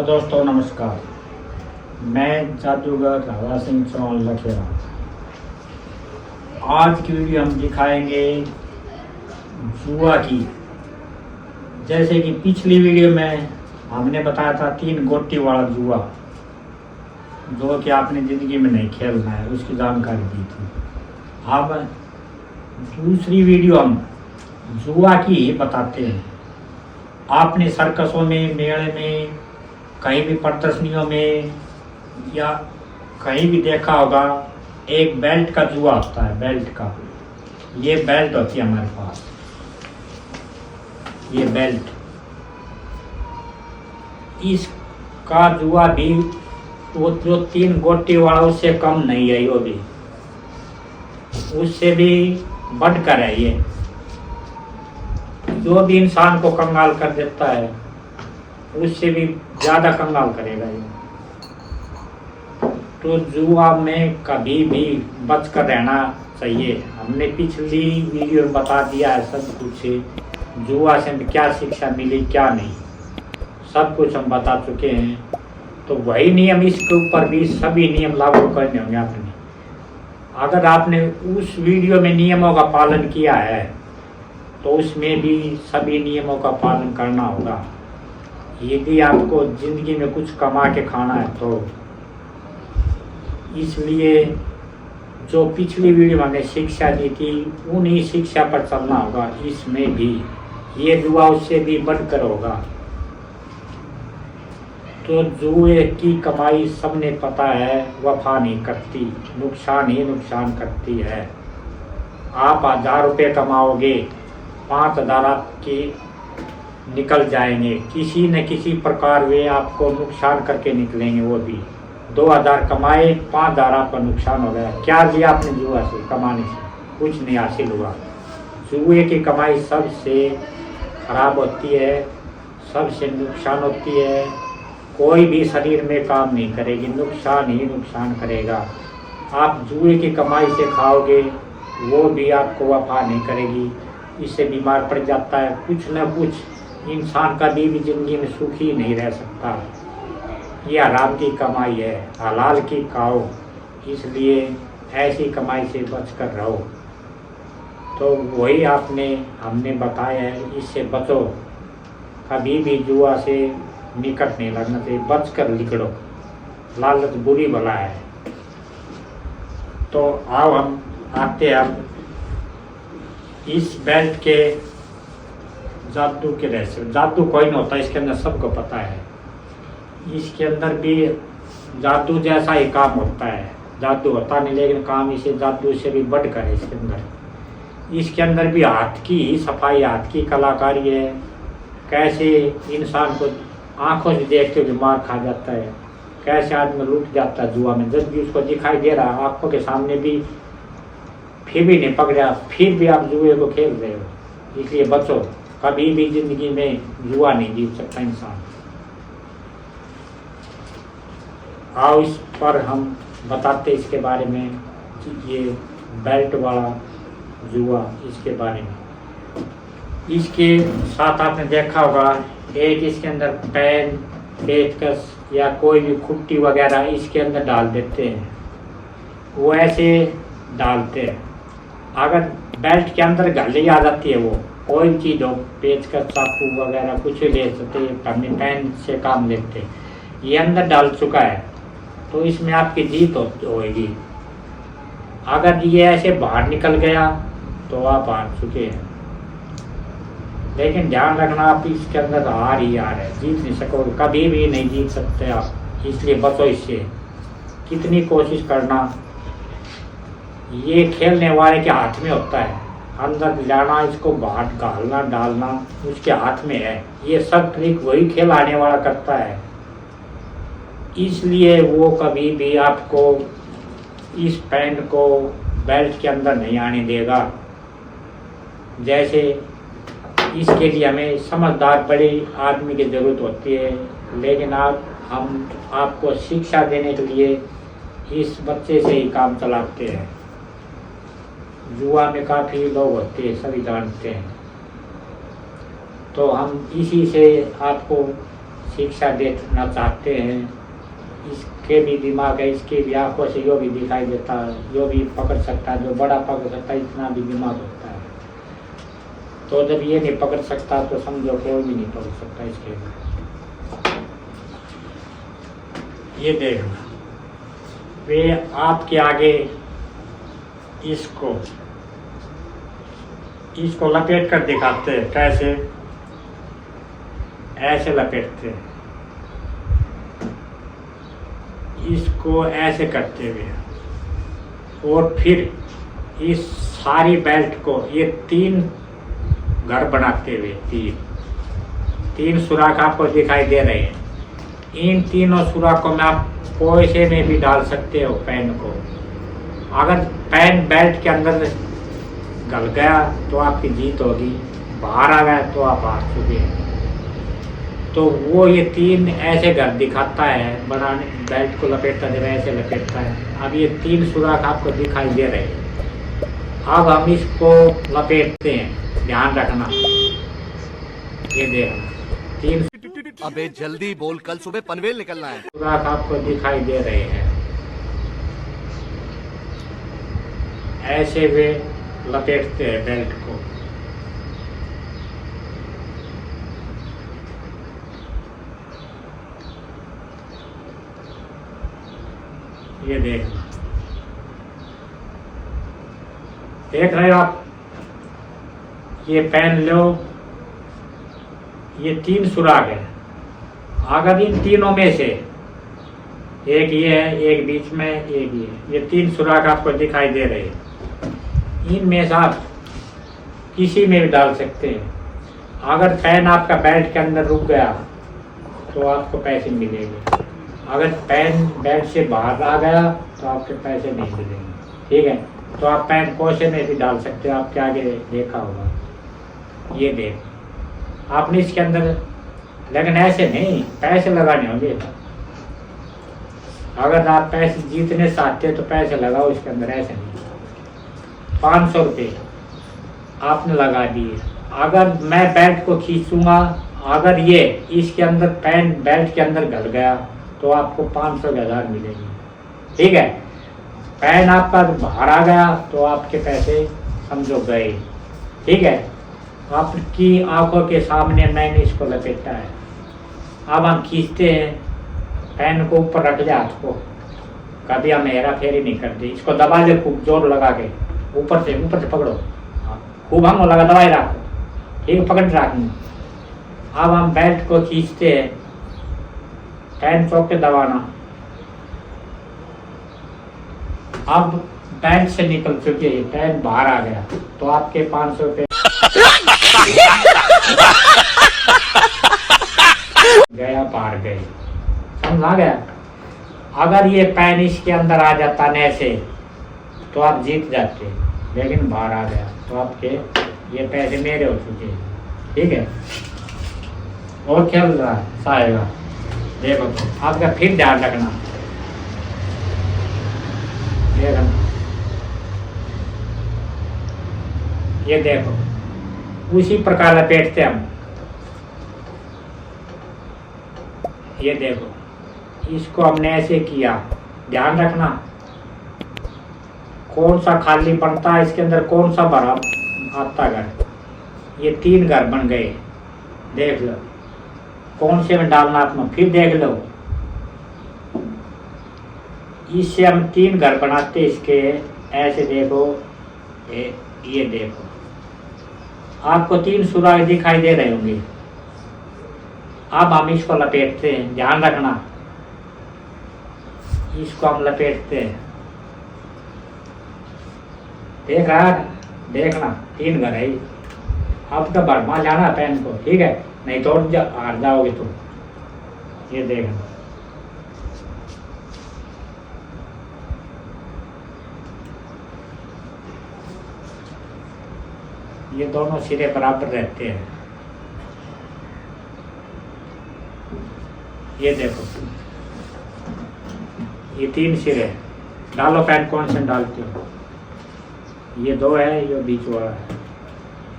दोस्तों नमस्कार। मैं जादूगर राधा सिंह चौहान लखेरा। आज की वीडियो हम दिखाएंगे जुआ की। जैसे कि पिछली वीडियो में हमने बताया था 3 गोटी वाला जुआ, जो कि आपने ज़िंदगी में नहीं खेलना है, उसकी जानकारी दी थी। अब दूसरी वीडियो हम जुआ की ही बताते हैं। आपने सर्कसों में, मेले में, कहीं भी प्रदर्शनियों में या कहीं भी देखा होगा, एक बेल्ट का जुआ होता है। बेल्ट का, ये बेल्ट होती है हमारे पास, ये बेल्ट। इसका जुआ भी वो जो 3 गोटी वाला उससे कम नहीं है, वो भी उससे भी बढ़कर है। ये जो भी इंसान को कंगाल कर देता है, उससे भी ज़्यादा कंगाल करेगा ये। तो जुआ में कभी भी बच कर रहना चाहिए। हमने पिछली वीडियो में बता दिया है सब कुछ, जुआ से क्या शिक्षा मिली क्या नहीं, सब कुछ हम बता चुके हैं। तो वही नियम इसके ऊपर भी सभी नियम लागू करने होंगे आपने। अगर आपने उस वीडियो में नियमों का पालन किया है तो उसमें भी सभी नियमों का पालन करना होगा। यदि आपको ज़िंदगी में कुछ कमा के खाना है तो इसलिए जो पिछली वीडियो में हमने शिक्षा दी थी, उन्हीं शिक्षा पर चलना होगा। इसमें भी ये जुआ उससे भी बढ़कर होगा। तो जुए की कमाई सबने पता है, वफा नहीं करती, नुकसान ही नुकसान करती है। आप 1000 रुपये कमाओगे, 5000 आपके निकल जाएंगे, किसी न किसी प्रकार वे आपको नुकसान करके निकलेंगे। वो भी 2000 कमाए, 5000 आपका नुकसान हो गया। क्या लिया आपने जुआ से, कमाने से? कुछ नहीं हासिल हुआ। जुए की कमाई सबसे खराब होती है, सबसे नुकसान होती है। कोई भी शरीर में काम नहीं करेगी, नुकसान ही नुकसान करेगा। आप जुए की कमाई से खाओगे, वो भी आपको वफा नहीं करेगी, इससे बीमार पड़ जाता है। कुछ न कुछ इंसान कभी भी जिंदगी में सुखी नहीं रह सकता। ये हराम की कमाई है, हलाल की खाओ। इसलिए ऐसी कमाई से बचकर रहो। तो वही हमने बताया है, इससे बचो। कभी भी जुआ से निकट नहीं लगना चाहिए, बचकर निकलो। लालच बुरी भला है। तो आओ हम आते हैं अब इस बेल्ट के जादू के रहस्य। जादू कोई नहीं होता, इसके अंदर सबको पता है। इसके अंदर भी जादू जैसा ही काम होता है। जादू होता नहीं, लेकिन काम इसे जादू से भी बढ़कर है। इसके अंदर भी हाथ की सफाई, हाथ की कलाकारी है। कैसे इंसान को आंखों से देखते हुए मार खा जाता है, कैसे आदमी लूट जाता है जुआ में। जब भी उसको दिखाई दे रहा आंखों के सामने भी, फिर भी नहीं पकड़ा, फिर भी आप जुए को खेल रहे हो। इसलिए बचो। कभी भी जिंदगी में जुआ नहीं जीत सकता इंसान। आओ इस पर हम बताते इसके बारे में, ये बेल्ट वाला जुआ, इसके बारे में। इसके साथ आपने देखा होगा, एक इसके अंदर पेन, पेचकस या कोई भी खुट्टी वगैरह इसके अंदर डाल देते हैं। वो ऐसे डालते हैं। अगर बेल्ट के अंदर गली आ जाती है, वो कोई चीज़ हो, पेचकस, चाकू वगैरह कुछ ले सकते हैं, अपने पेन से काम लेते हैं। ये अंदर डाल चुका है तो इसमें आपकी जीत होगी। अगर ये ऐसे बाहर निकल गया तो आप हार चुके हैं। लेकिन ध्यान रखना, आप इसके अंदर हार ही हार है, जीत नहीं सकोगे, कभी भी नहीं जीत सकते आप। इसलिए बचो इससे, कितनी कोशिश करना। ये खेलने वाले के हाथ में होता है, अंदर जाना, इसको बाहर डालना डालना उसके हाथ में है। ये सब ट्रिक वही खिलाने वाला करता है। इसलिए वो कभी भी आपको इस पेन को बेल्ट के अंदर नहीं आने देगा। जैसे इसके लिए हमें समझदार बड़े आदमी की ज़रूरत होती है, लेकिन हम आपको शिक्षा देने के लिए इस बच्चे से ही काम चलाते हैं। जुआ में काफ़ी लोग होते हैं, सभी जानते हैं। तो हम इसी से आपको शिक्षा देना चाहते हैं, इसके भी दिमाग है, इसके भी आंखों से यो भी दिखाई देता है, यो भी पकड़ सकता है, जो बड़ा पकड़ सकता है, इतना भी दिमाग होता है। तो जब ये नहीं पकड़ सकता तो समझो कोई भी नहीं पकड़ सकता इसके। ये देखना, वे आपके आगे इसको लपेट कर दिखाते हैं। कैसे? ऐसे लपेटते हैं, इसको ऐसे करते हुए, और फिर इस सारी बेल्ट को ये 3 घर बनाते हुए, तीन सुराख आपको दिखाई दे रहे हैं। इन तीनों सुराखों में आप कोई में भी डाल सकते हो पेन को। अगर पेन बेल्ट के अंदर गल गया तो आपकी जीत होगी, बाहर आ गया तो आप हार चुके हैं। तो वो ये 3 ऐसे घर दिखाता है, बनाने बेल्ट को लपेटता है, ऐसे लपेटता है। अब ये 3 सुराख आपको दिखाई दे रहे हैं। अब हम इसको लपेटते हैं, ध्यान रखना। ये देखना, 3 अबे जल्दी बोल, कल सुबह पनवेल निकलना है। सुराख आपको दिखाई दे रहे हैं। ऐसे वे लपेटते हैं बेल्ट को। ये देखना, देख रहे हो आप? ये पेन लो, ये 3 सुराख है। अगर इन तीनों में से एक ये है, एक बीच में, एक ये 3 सुराख आपको दिखाई दे रहे हैं। इनमें से आप किसी में भी डाल सकते हैं। अगर पेन आपका बेल्ट के अंदर रुक गया तो आपको पैसे मिलेंगे। अगर पेन बेल्ट से बाहर आ गया तो आपके पैसे नहीं मिलेंगे। ठीक है, तो आप पेन कोशे में भी डाल सकते हो। आपके आगे देखा होगा, ये देख आपने इसके अंदर, लेकिन ऐसे नहीं, पैसे लगाने होंगे। अगर आप पैसे जीतने चाहते तो पैसे लगाओ इसके अंदर, ऐसे नहीं। 500 रुपये आपने लगा दिए। अगर मैं बेल्ट को खींचूंगा, अगर ये इसके अंदर पेन बेल्ट के अंदर गल गया तो आपको 500 के 1000 मिलेंगे। ठीक है, पेन आपका बाहर आ गया तो आपके पैसे समझो गए। ठीक है, आपकी आंखों के सामने मैंने इसको लपेटा है। अब हम खींचते हैं, पेन को ऊपर रख ले, हाथ को कभी हम हेरा फेरी नहीं करते। इसको दबा ले खूब जोर लगा के, ऊपर से पकड़ो, खूब हम लगा दबाई रखो। ठीक है, पकड़ रखनी। अब हम बेल्ट को खींचते हैं, पेन चौक के दबाना। अब बेल्ट से निकल चुके हैं, पेन बाहर आ गया तो आपके 500 रुपये गया, पार गए, समझ आ गया। अगर ये पेन इसके अंदर आ जाता न ऐसे तो आप जीत जाते, लेकिन बाहर आ गया तो आपके ये पैसे मेरे हो चुके। ठीक है, और क्या चल रहा है साहेबा? देखो तो आपका फिर ध्यान रखना। ये देखो, उसी प्रकार लपेटते हम। ये देखो, इसको हमने ऐसे किया, ध्यान रखना। कौन सा खाली पड़ता है इसके अंदर, कौन सा भरा आता घर। ये 3 घर बन गए, देख लो कौन से में डालना अपना, फिर देख लो। इससे हम 3 घर बनाते इसके, ऐसे देखो। ये देखो, आपको 3 सुराख दिखाई दे रहे होंगे। अब हम इसको लपेटते हैं, ध्यान रखना। इसको हम लपेटते हैं, देख रहा है? देखना 3 घर है। आपका भरमा जाना पेन को, ठीक है, नहीं तो हार जाओगे तुम। ये देखना, ये दोनों सिरे बराबर रहते हैं। ये देखो, ये 3 सिरे। डालो पेन, कौन से डालते हो? ये 2 है, ये बीच वाला है।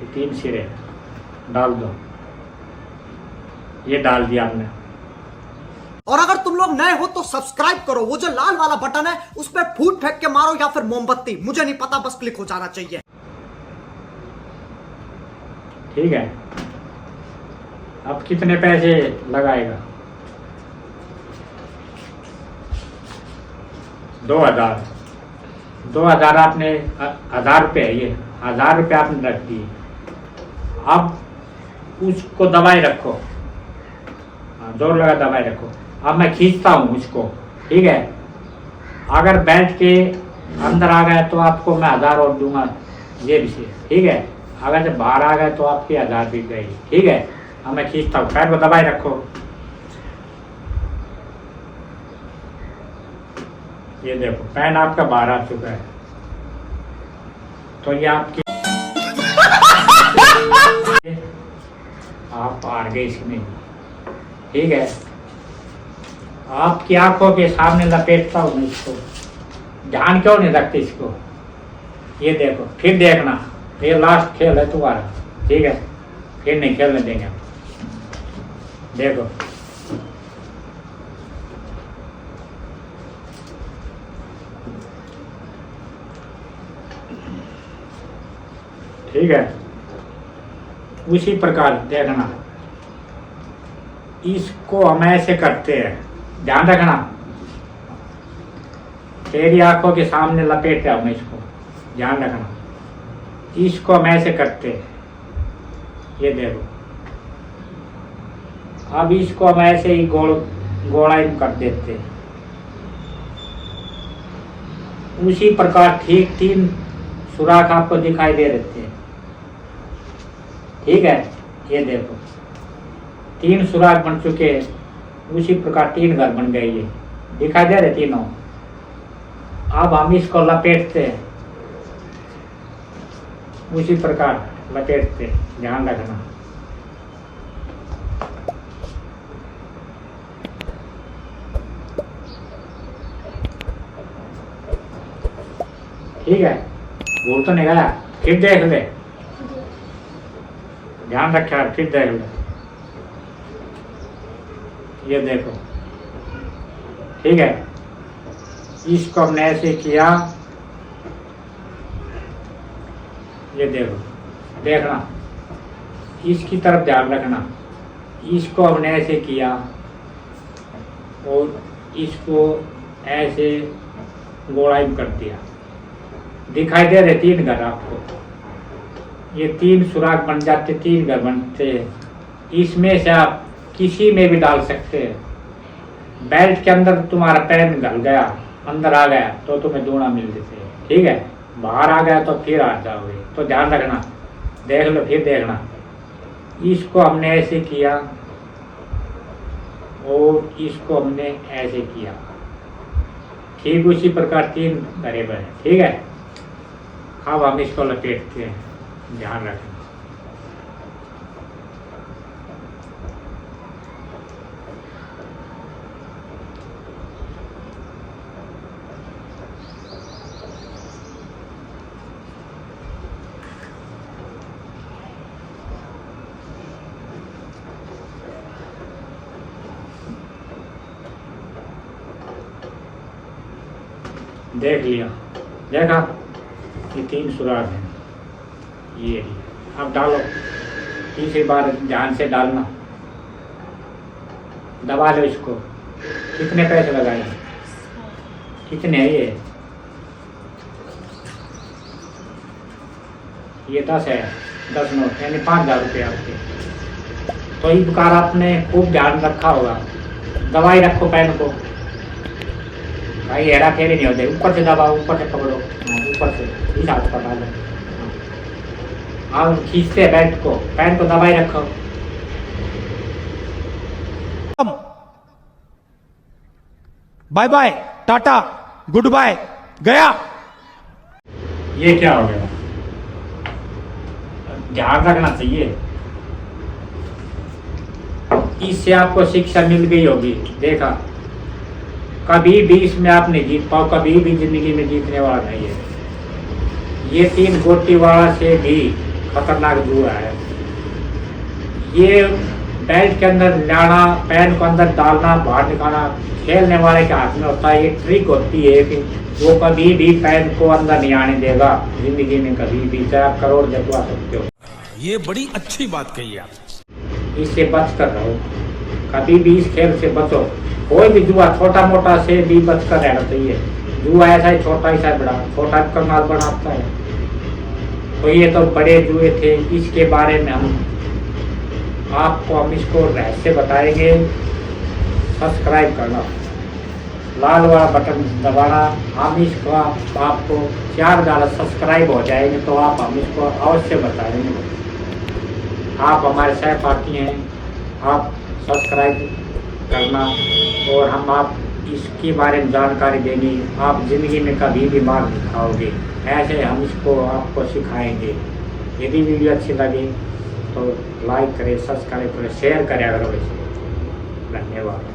ये 3 सिरे डाल दो। ये डाल दिया आपने, और अगर तुम लोग नए हो तो सब्सक्राइब करो, वो जो लाल वाला बटन है उस पर फूट फेंक के मारो या फिर मोमबत्ती, मुझे नहीं पता, बस क्लिक हो जाना चाहिए। ठीक है, अब कितने पैसे लगाएगा? 2000। 2000 आपने 1000 रुपये है ये, 1000 रुपये आपने रख दिए। अब उसको दबाए रखो, जोर लगा दबाए रखो। अब मैं खींचता हूँ उसको, ठीक है। अगर बैठ के अंदर आ गया तो आपको मैं 1000 और दूंगा जेब से, ठीक है। अगर जब बाहर आ गए तो आपकी 1000 बिक गई, ठीक है। अब मैं खींचता हूँ, पैर को दबाए रखो। ये देखो पैन आपका बाहर आ चुका है, तो ये आपकी आप हार गए इसमें, ठीक है। आपकी आंखों के सामने लपेटता हूँ मैं इसको, ध्यान क्यों नहीं रखते इसको? ये देखो, फिर देखना, ये लास्ट खेल है तुम्हारा, ठीक है। फिर नहीं खेलने देंगे, देखो। ठीक है, उसी प्रकार देखना, इसको हम ऐसे करते हैं, ध्यान रखना। तेरी आंखों के सामने लपेटे हम इसको, ध्यान रखना। इसको हम ऐसे करते हैं, ये देखो। अब इसको हम ऐसे ही गोलाई कर देते हैं, उसी प्रकार ठीक 3 सुराख आपको दिखाई दे रहे हैं, ठीक है। ये देखो 3 सुराख बन चुके हैं, उसी प्रकार 3 घर बन गए, ये दिखाई दे रहे तीनों। अब हम इसको लपेटते हैं, उसी प्रकार लपेटते, ध्यान रखना। ठीक है, भूल तो नहीं गया, फिर देख ले, ध्यान रखा, फिर देख ले। ये देखो, ठीक है। इसको हमने ऐसे किया, ये देखो, देखना, इसकी तरफ ध्यान रखना। इसको हमने ऐसे किया और इसको ऐसे गोलाई कर दिया, दिखाई दे रहे 3 घर आपको। ये 3 सुराख बन जाते, 3 घर बनते। इसमें से आप किसी में भी डाल सकते हैं। बेल्ट के अंदर तुम्हारा पैन गल गया, अंदर आ गया तो तुम्हें दूना मिल देते, ठीक है। बाहर आ गया तो फिर आ जाओगे, तो ध्यान रखना, देख लो, फिर देखना। इसको हमने ऐसे किया और इसको हमने ऐसे किया, ठीक उसी प्रकार 3 घरे बने, ठीक है। अब हम इसको लपेटते हैं, ध्यान रखना। देख लिया, देखा, ये 3 सुराख हैं, ये अब डालो, तीसरी बार ध्यान से डालना, दबा लो इसको। कितने पैसे लगाए? कितने है ये 10 है, 10 नोट, यानी 5000 रुपये आपके। तो इस प्रकार आपने खूब ध्यान रखा होगा। दवाई रखो पैन को, भाई हेरा फेरी नहीं होते, ऊपर से दबाओ, ऊपर से पकड़ो, ऊपर से इस हाथ पकड़ा लो। अब खींचते हैं बेल्ट को, पैन को दबाई रखो। बाय बाय, टाटा, गुड बाय, गया। ये क्या हो गया? ध्यान रखना चाहिए, इससे आपको शिक्षा मिल गई होगी। देखा, कभी भी इसमें आप नहीं जीत पाओ, कभी भी जिंदगी में जीतने वाला नहीं है। ये 3 गोटी वाला से भी खतरनाक जुआ है। ये बेल्ट के अंदर लाना, पैन को अंदर डालना, बाहर निकालना खेलने वाले के हाथ में होता है। ये ट्रिक होती है कि वो कभी भी पैन को अंदर नहीं आने देगा जिंदगी में, कभी भी, चाहे आप करोड़ जतवा सकते हो। ये बड़ी अच्छी बात कही आप। इससे बच कर रहो, कभी भी इस खेल से बचो। कोई भी जुआ छोटा मोटा से भी बच कर रहना चाहिए। जुआ ऐसा ही छोटा ही बड़ा, छोटा कमाल बनाता है। तो ये तो बड़े जुए थे, इसके बारे में हम इसको रहस्य बताएंगे। सब्सक्राइब करना, लाल वाला बटन दबाना। हम इसका आपको 4 डालर सब्सक्राइब हो जाएंगे तो हम इसको अवश्य बताएंगे। आप हमारे सहपाठी हैं, आप सब्सक्राइब करना और हम आप इसके बारे में जानकारी देंगे। आप जिंदगी में कभी भी मार नहीं खाओगे, ऐसे हम इसको आपको सिखाएंगे। यदि वीडियो अच्छी लगे तो लाइक करें, सब्सक्राइब करें, शेयर करें अगर वैसे। धन्यवाद।